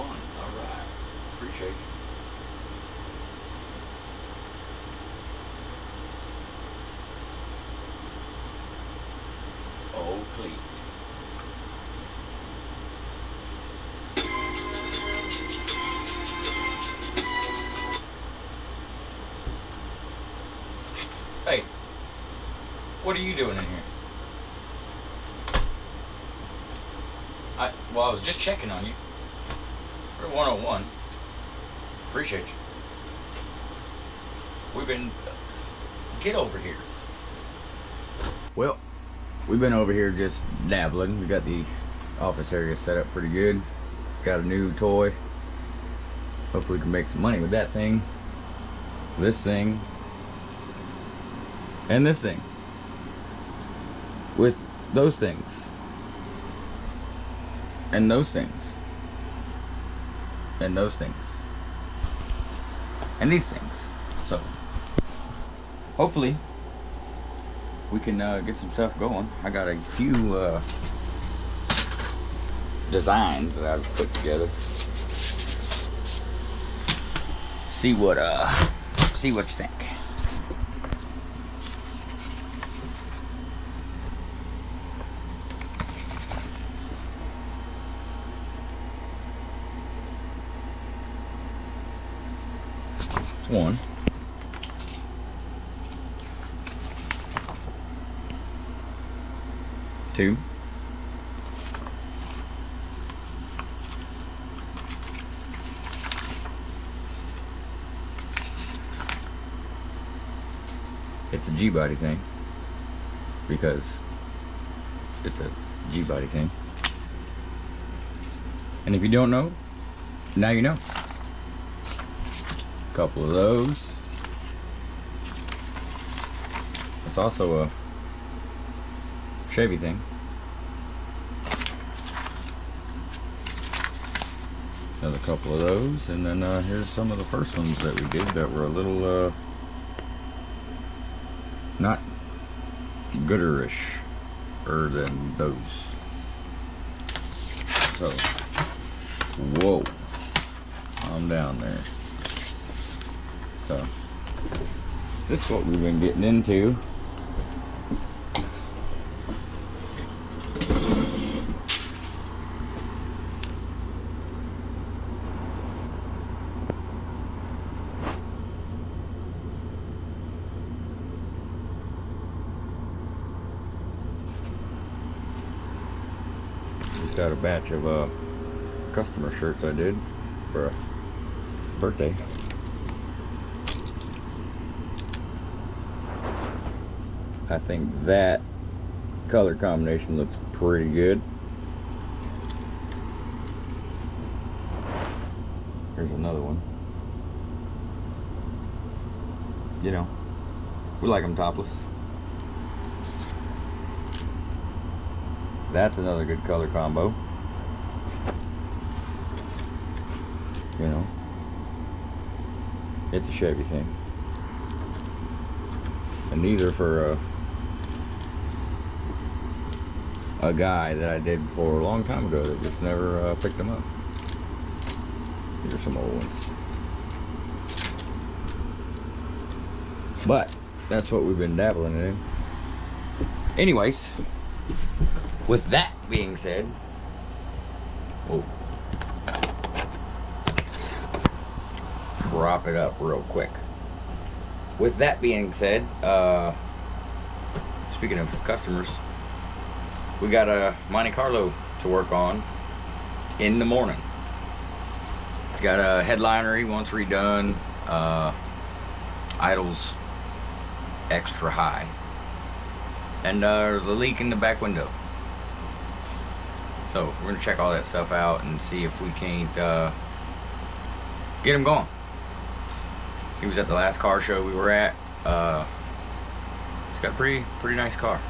101. All right. Appreciate you. Old Cleat. Hey, what are you doing in here? Well, I was just checking on you. We're 101. Appreciate you. Get over here. Well, we've been over here just dabbling. We got the office area set up pretty good. Got a new toy. Hopefully we can make some money with that thing. This thing. And this thing. With those things. And those things. And those things. And these things. So, hopefully, we can get some stuff going. I got a few designs that I've put together. See what you think. One. Two. It's a G-body thing because it's a G-body thing. And if you don't know, now you know. Couple of those. It's also a Chevy thing. Another couple of those, and then here's some of the first ones that we did that were a little not gooderish than those. So, whoa, I'm down there. So, this is what we've been getting into. Just got a batch of customer shirts I did for a birthday. I think that color combination looks pretty good. Here's another one. You know, we like them topless. That's another good color combo. You know, it's a Chevy thing. And these are for a guy that I did for a long time ago that just never picked them up. These are some old ones. But that's what we've been dabbling in. Anyways, with that being said, whoa, prop it up real quick. With that being said, speaking of customers, we got a Monte Carlo to work on in the morning. It's got a headliner he wants redone, idles extra high, and there's a leak in the back window. So we're gonna check all that stuff out and see if we can't get him going. He was at the last car show we were at. It's got a pretty nice car.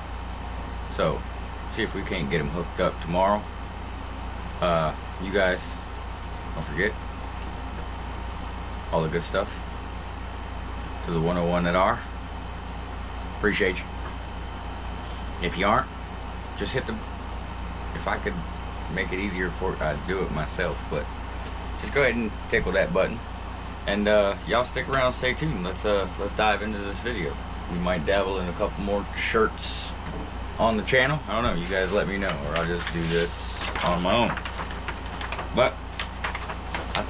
So see if we can't get him hooked up tomorrow. You guys, don't forget all the good stuff to the 101 that are. Appreciate you. If you aren't, just hit the, if I could make it easier for, I'd do it myself, but just go ahead and tickle that button. And y'all stick around, stay tuned. Let's dive into this video. We might dabble in a couple more shirts on the channel. I don't know, you guys let me know, or I'll just do this on my own. But I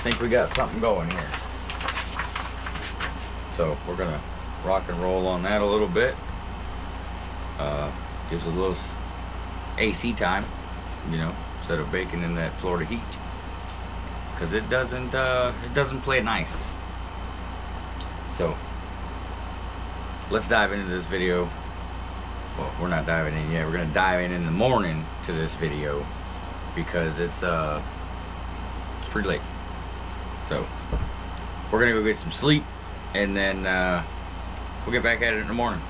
think we got something going here. So we're gonna rock and roll on that a little bit. Gives a little AC time, you know, instead of baking in that Florida heat, because it doesn't play nice. So let's dive into this video. Well, we're not diving in yet. We're gonna dive in the morning to this video because it's pretty late. So we're gonna go get some sleep, and then we'll get back at it in the morning.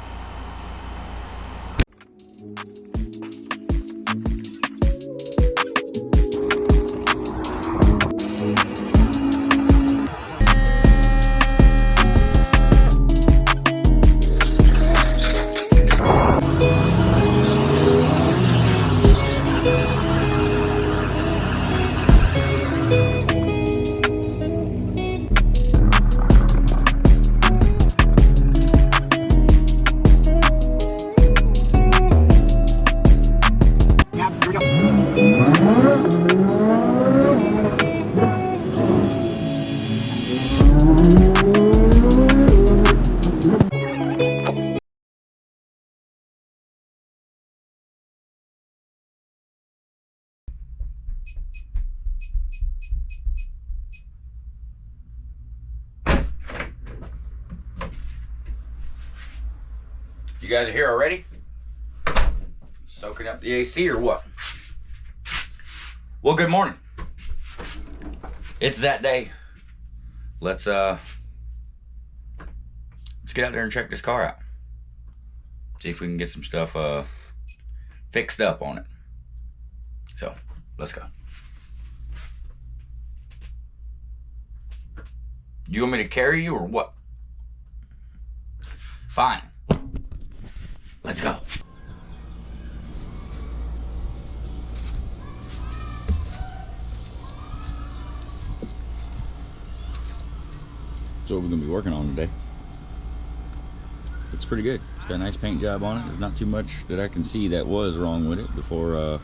You guys are here already? Soaking up the AC or what? Well, good morning. It's that day. Let's get out there and check this car out. See if we can get some stuff fixed up on it. So, let's go. You want me to carry you or what? Fine. Let's go. So what we're gonna be working on today. Looks pretty good. It's got a nice paint job on it. There's not too much that I can see that was wrong with it before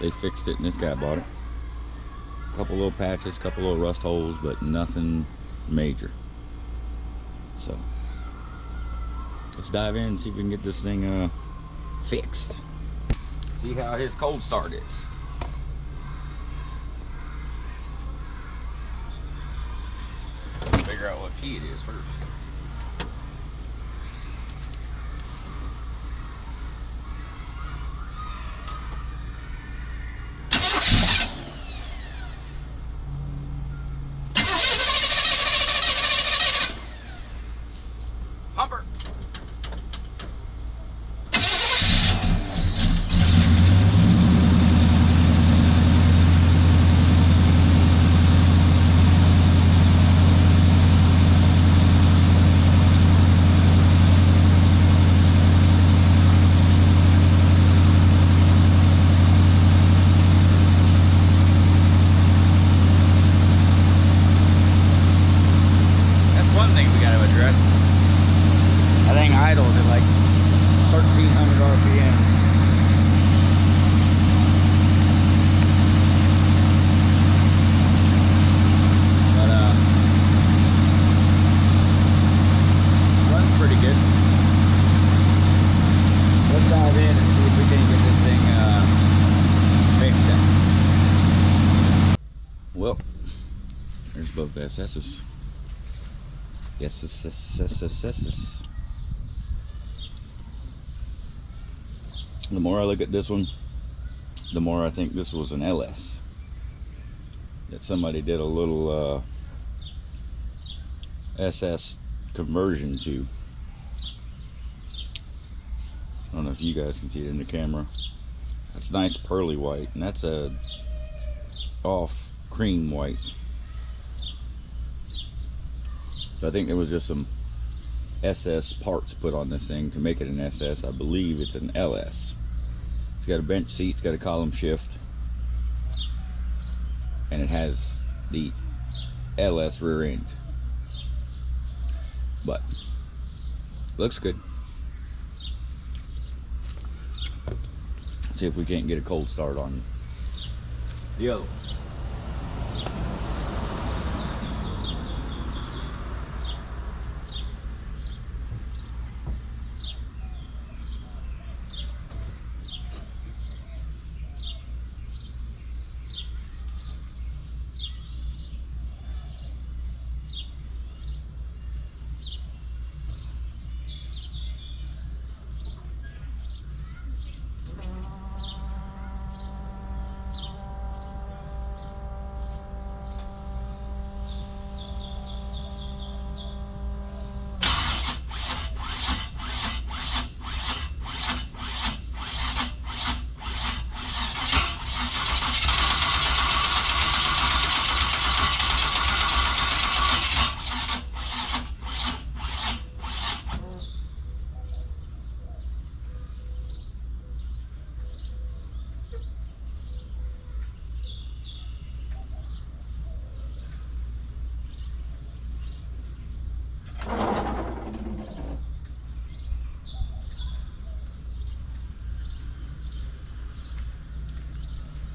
they fixed it and this guy bought it. A couple little patches, a couple little rust holes, but nothing major. So let's dive in and see if we can get this thing fixed. See how his cold start is. Figure out what key it is first. Humper. Idles at like 1,300 RPM. But runs pretty good. Let's dive in and see if we can get this thing fixed up. Well, there's both SS's. Yes, SS's. The more I look at this one, the more I think this was an LS that somebody did a little SS conversion to. I don't know if you guys can see it in the camera. That's nice pearly white, and that's a off cream white. So I think there was just some SS parts put on this thing to make it an SS. I believe it's an LS. It's got a bench seat, it's got a column shift. and it has the LS rear end, but looks good. See if we can't get a cold start on the other one.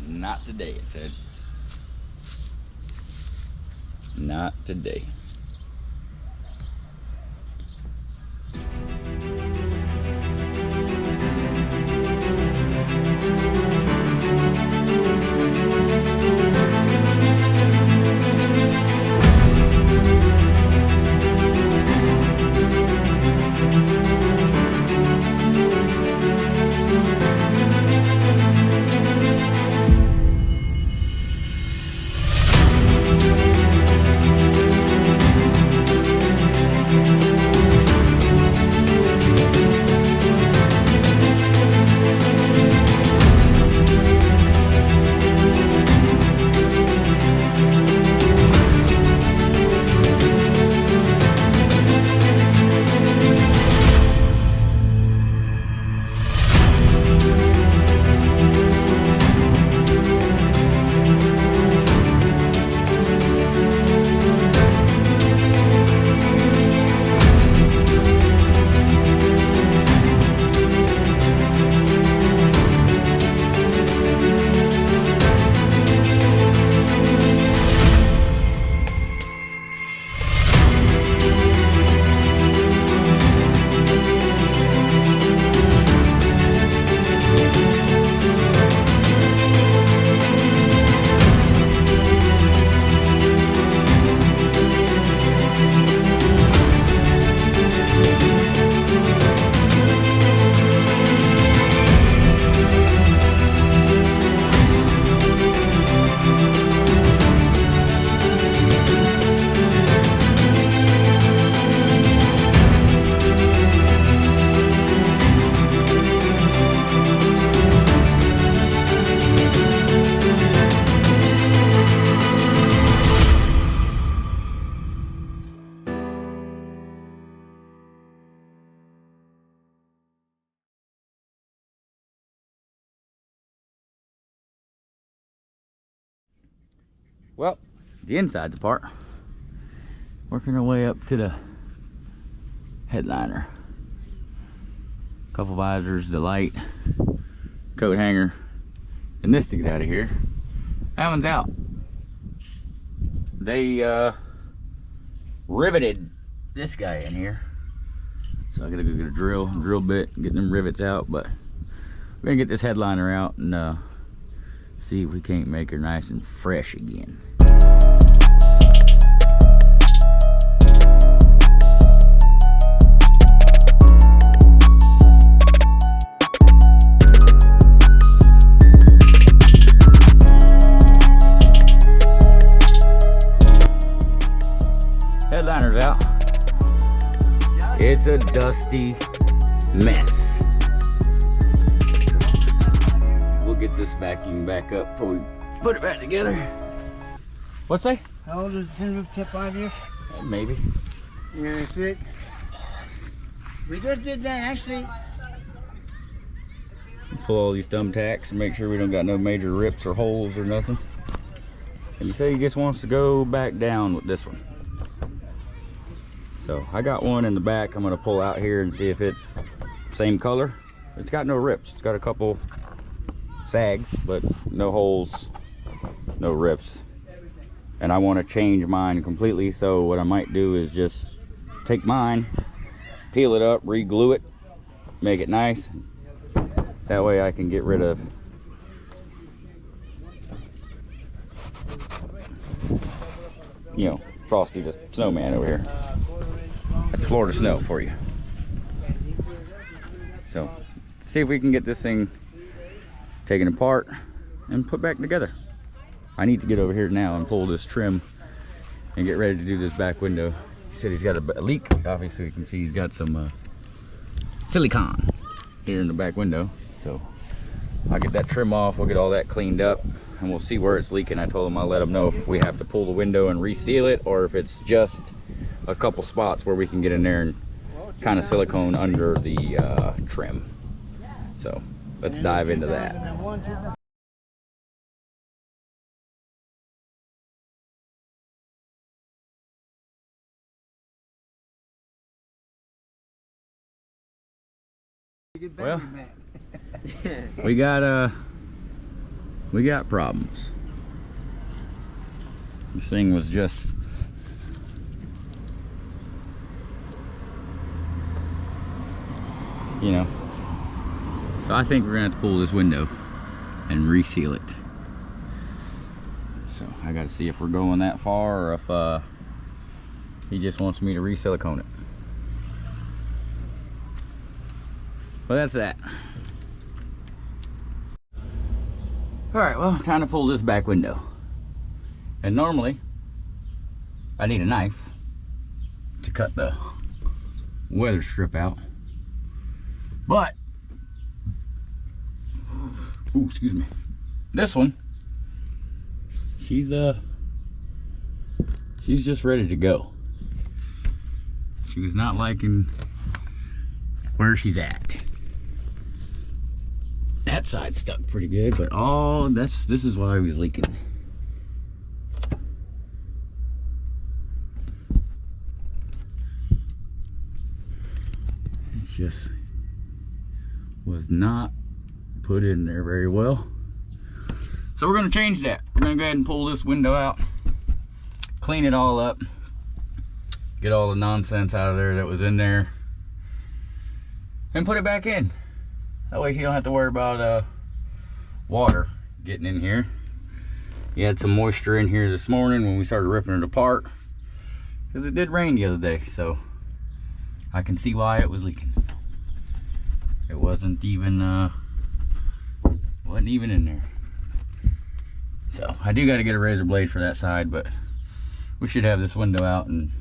Not today, it said. Not today. Well, the inside's apart. Working our way up to the headliner. Couple visors, the light, coat hanger, and this to get out of here. That one's out. They riveted this guy in here. So I gotta go get a drill bit, and get them rivets out, but we're gonna get this headliner out and see if we can't make her nice and fresh again. Headliner's out. It's a dusty mess. We'll get this vacuum back up before we put it back together. What's that? How old is the tin roof tip? 5 years? Maybe. Yeah, that's it. We just did that actually. Pull all these thumbtacks and make sure we don't got no major rips or holes or nothing. And he said he just wants to go back down with this one. So I got one in the back. I'm gonna pull out here and see if it's same color. It's got no rips. It's got a couple sags, but no holes, no rips. And I want to change mine completely, so what I might do is just take mine, peel it up, re-glue it, make it nice. That way I can get rid of Frosty the Snowman over here. That's Florida snow for you. So see if we can get this thing taken apart and put back together. I need to get over here now and pull this trim and get ready to do this back window. He said he's got a leak. Obviously you can see he's got some silicone here in the back window. So I'll get that trim off, we'll get all that cleaned up, and we'll see where it's leaking. I told him I'll let him know if we have to pull the window and reseal it, or if it's just a couple spots where we can get in there and kind of silicone under the trim. So let's dive into that. Well, we got problems. This thing was just so I think we're gonna have to pull this window and reseal it. So I gotta see if we're going that far, or if he just wants me to re-silicone it. But that's that. All right, well, time to pull this back window. And normally I need a knife to cut the weather strip out, but ooh, excuse me, this one, she's just ready to go. She was not liking where she's at. That side stuck pretty good, but this is why I was leaking. It just was not put in there very well. So we're gonna change that. We're gonna go ahead and pull this window out, clean it all up, get all the nonsense out of there that was in there, and put it back in. That way you don't have to worry about water getting in here. You had some moisture in here this morning when we started ripping it apart, because it did rain the other day, so I can see why it was leaking. It wasn't even in there. So I do got to get a razor blade for that side, but we should have this window out in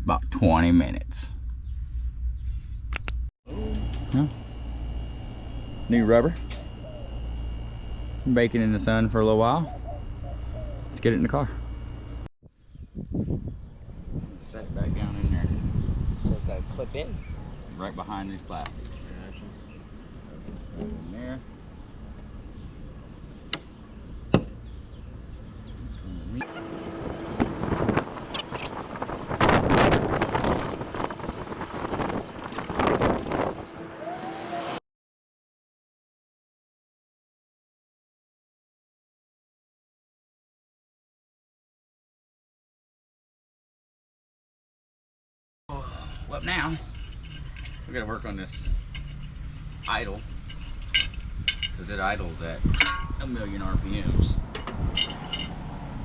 about 20 minutes. Huh? New rubber. Baking in the sun for a little while. Let's get it in the car. Set it back down in there. So it's got to clip in? Right behind these plastics. In there. Well, now we gotta work on this idle, because it idles at 1,000,000 RPMs.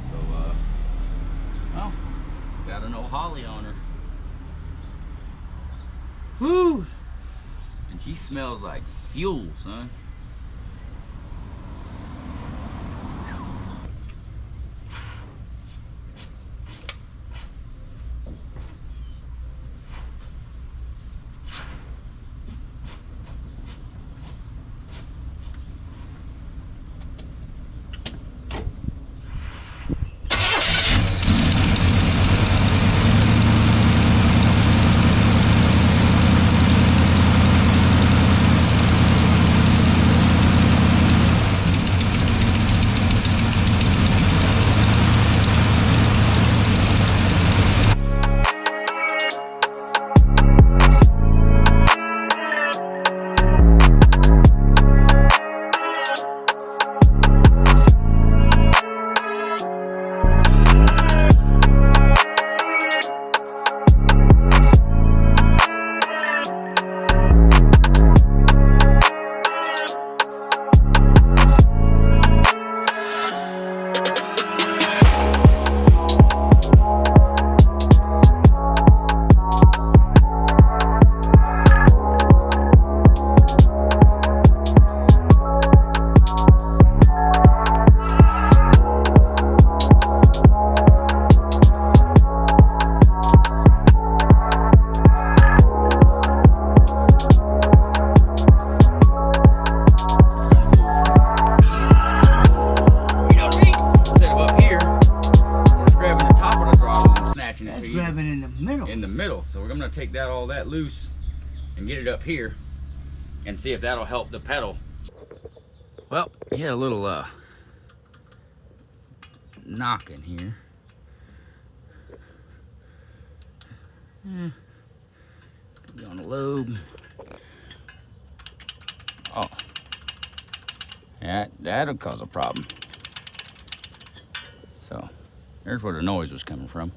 So, well, got an old Holly on her. Whoo! And she smells like fuel, son. to take all that loose and get it up here and see if that'll help the pedal. Well, he had a little knock in here. Be on the lobe. Oh, that'll cause a problem. So there's where the noise was coming from.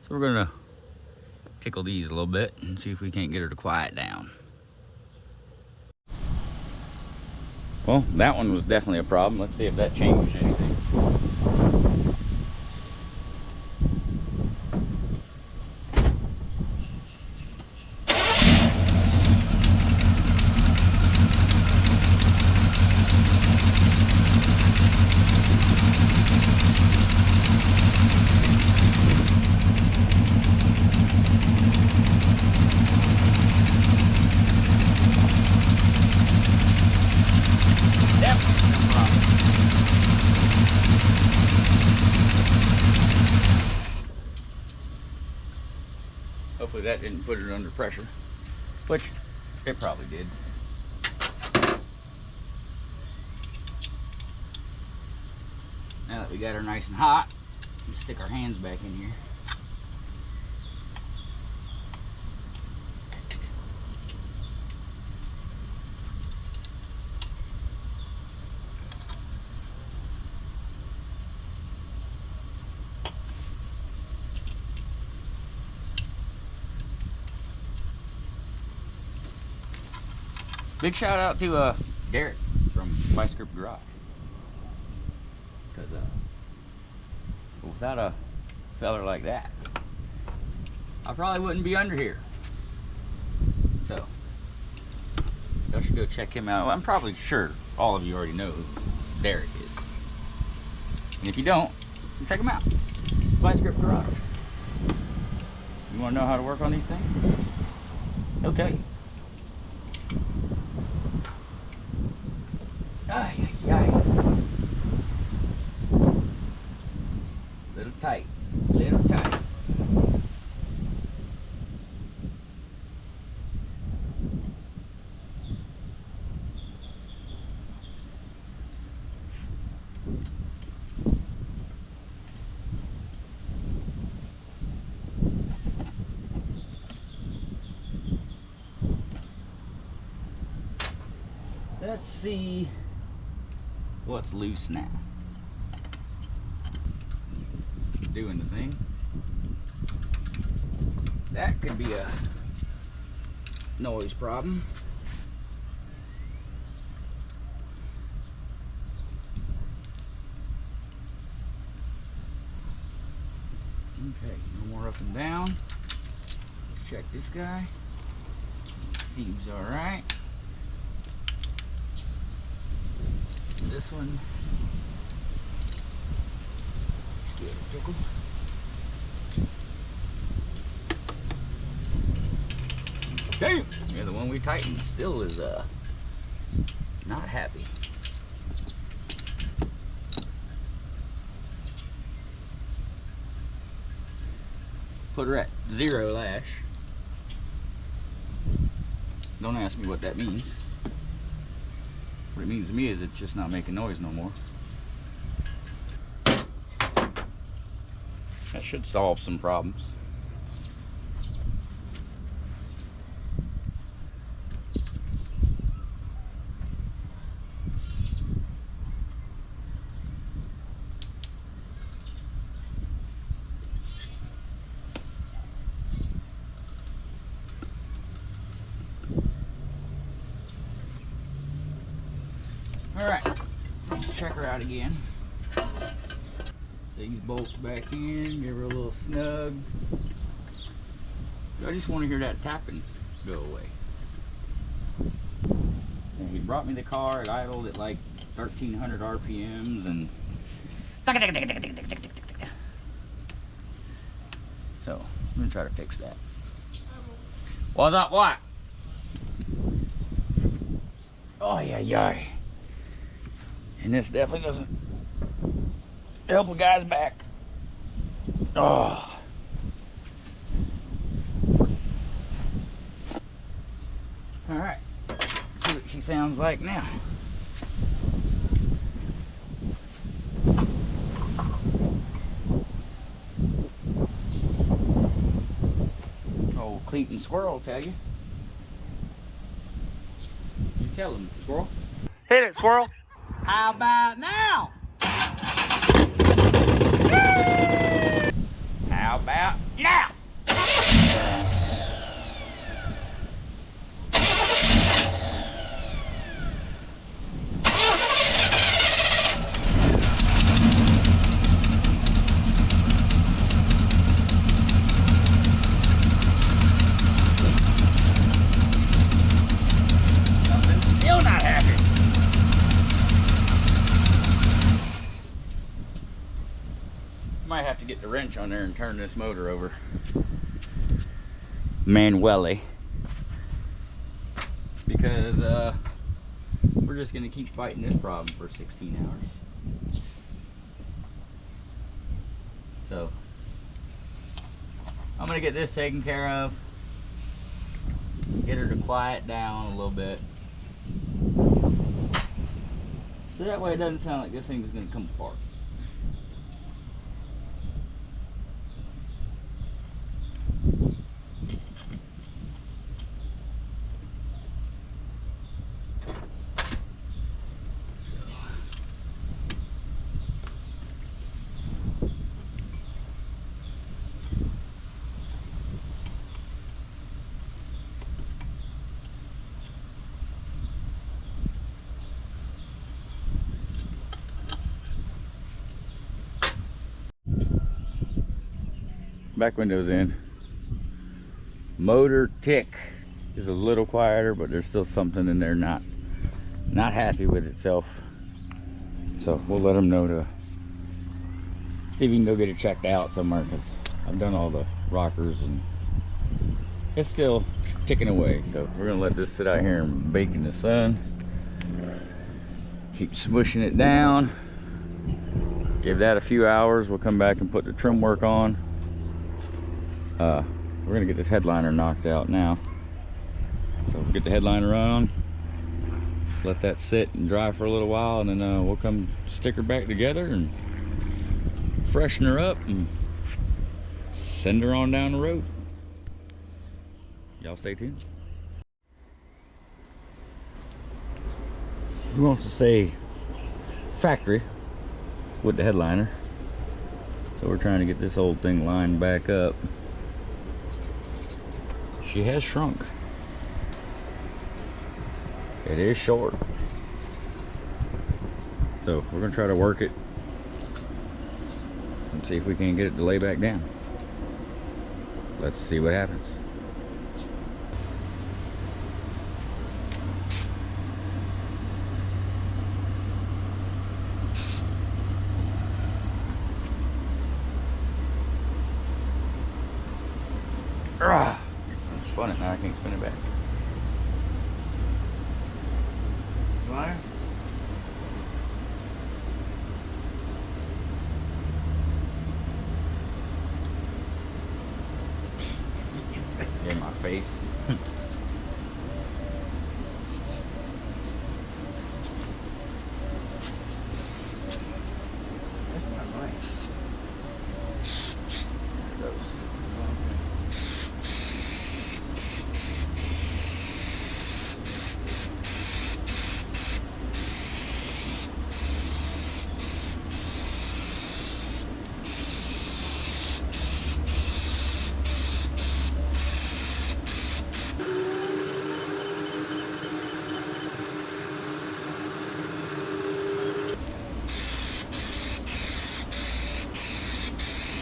So we're gonna tickle these a little bit and see if we can't get her to quiet down. Well, that one was definitely a problem. Let's see if that changed anything. Hopefully that didn't put it under pressure, which it probably did. Now that we got her nice and hot, let's stick our hands back in here. Big shout out to Derek from Vice Grip Garage. Because without a feller like that, I probably wouldn't be under here. So, y'all should go check him out. Well, I'm probably sure all of you already know who Derek is. And if you don't, check him out. Vice Grip Garage. You want to know how to work on these things? He'll tell you. Ay, ay, ay. Little tight, little tight. Let's see what's loose now. Doing the thing. That could be a noise problem. Okay, no more up and down. Let's check this guy. Seems all right. This one, scared of tickle. Damn! Yeah, the one we tightened still is not happy. Put her at 0 lash. Don't ask me what that means. What it means to me is it's just not making noise no more. That should solve some problems. Alright, let's check her out again. These bolts back in, give her a little snug. I just want to hear that tapping go away. And he brought me the car, it idled at like 1300 RPMs and so I'm gonna try to fix that. What's up, what? Oh yeah. And this definitely doesn't help a guy's back. Oh. All right, see what she sounds like now. Old Cleeton squirrel will tell you. You tell him, squirrel. Hit it, squirrel. How about now? How about now? Something's still not happy. Might have to get the wrench on there and turn this motor over manually, because we're just gonna keep fighting this problem for 16 hours. So I'm gonna get this taken care of, get her to quiet down a little bit, so that way it doesn't sound like this thing is gonna come apart. Back window's in. Motor tick is a little quieter, but there's still something in there not happy with itself. So we'll let them know to see if we can go get it checked out somewhere, because I've done all the rockers and it's still ticking away. So we're gonna let this sit out here and bake in the sun. Keep smushing it down. Give that a few hours. We'll come back and put the trim work on. We're gonna get this headliner knocked out now. So we'll get the headliner on, let that sit and dry for a little while, and then we'll come stick her back together and freshen her up and send her on down the road. Y'all stay tuned. Who wants to stay factory with the headliner? So we're trying to get this old thing lined back up. She has shrunk. It is short. So we're gonna try to work it and see if we can get it to lay back down. Let's see what happens. I spun it, now I can't spin it back. Why? In my face. That's not right. There it goes.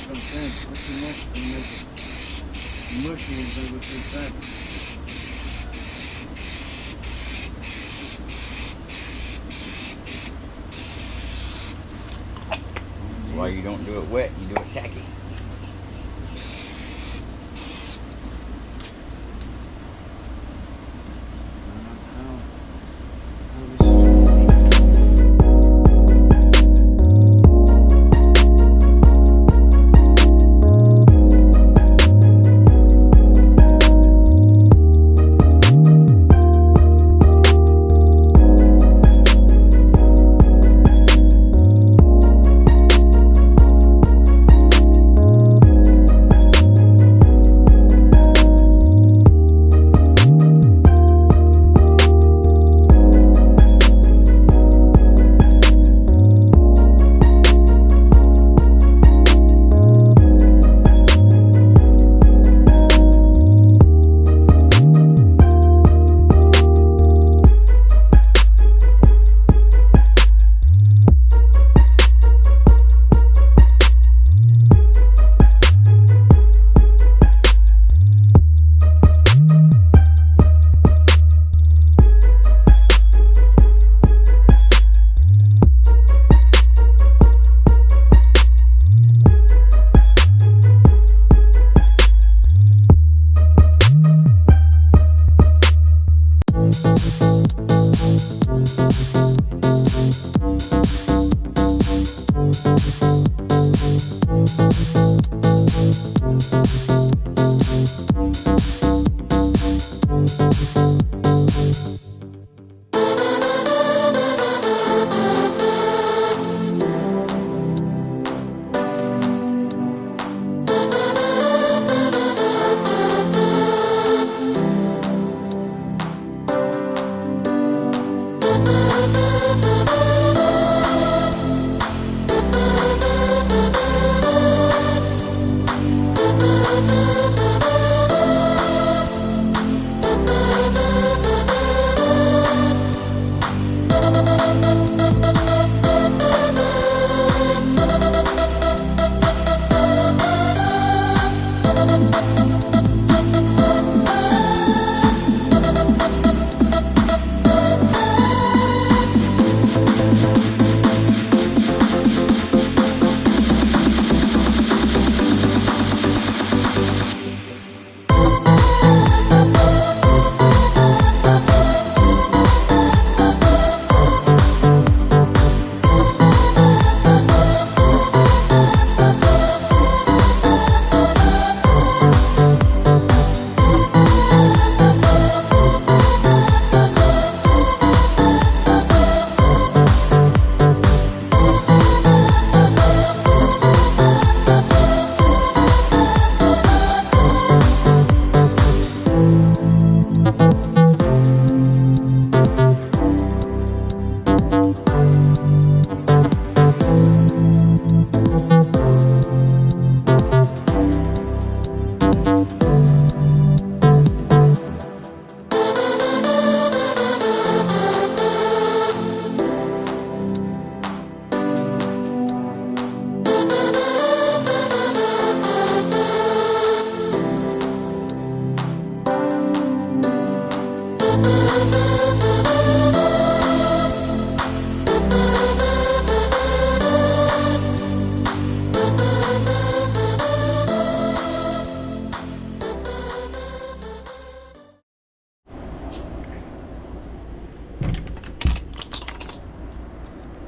What's the next to make it mushy and they would be fabric? Why you don't do it wet, you do it tacky.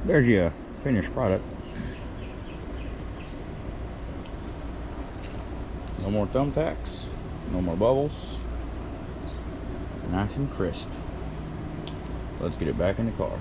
There's your finished product. No more thumbtacks, no more bubbles. Nice and crisp. Let's get it back in the car.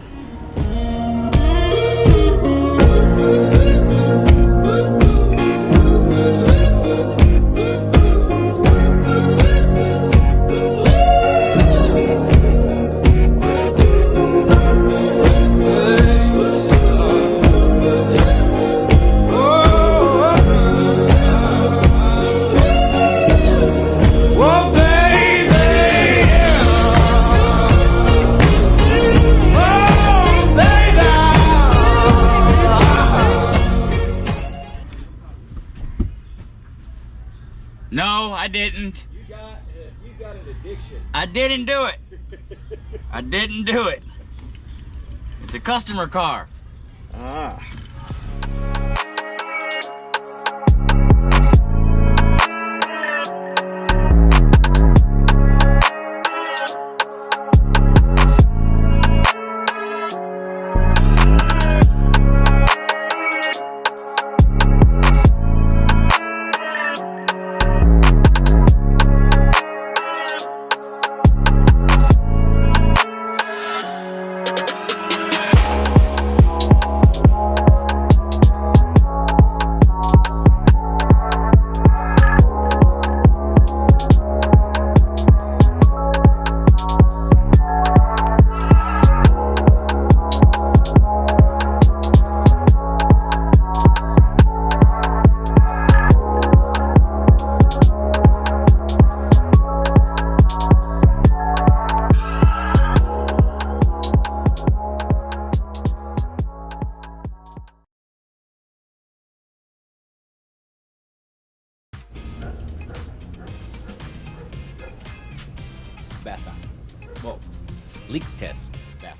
No, I didn't. You got an addiction. I didn't do it. I didn't do it. It's a customer car. Ah. Bath time. Whoa. Leak test. Bath.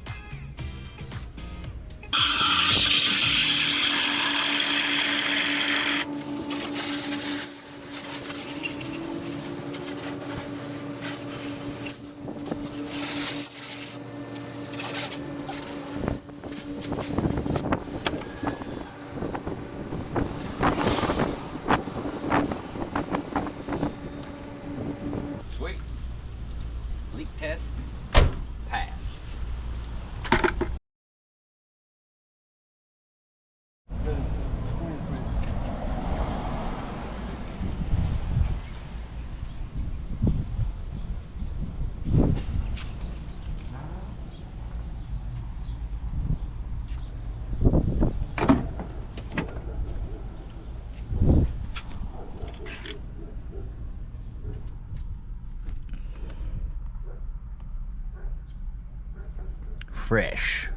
Sweet. Leak test passed. Fresh.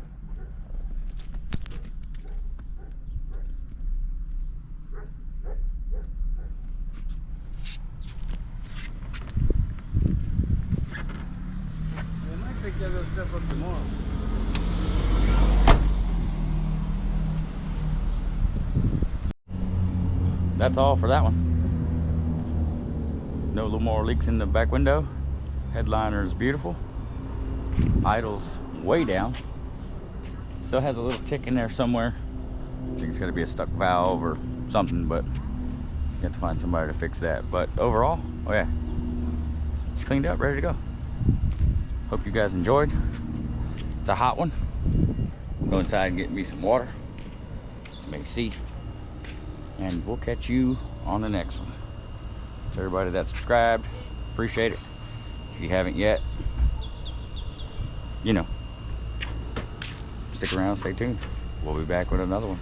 They might pick that other stuff up tomorrow. That's all for that one. No little more leaks in the back window. Headliner is beautiful. Idle's way down. Still has a little tick in there somewhere. I think it's got to be a stuck valve or something, but you have to find somebody to fix that. But overall, oh yeah, it's cleaned up, ready to go. Hope you guys enjoyed. It's a hot one. Go inside and get me some water, some AC, and we'll catch you on the next one. To everybody that subscribed, appreciate it. If you haven't yet, you know, stick around, stay tuned. We'll be back with another one.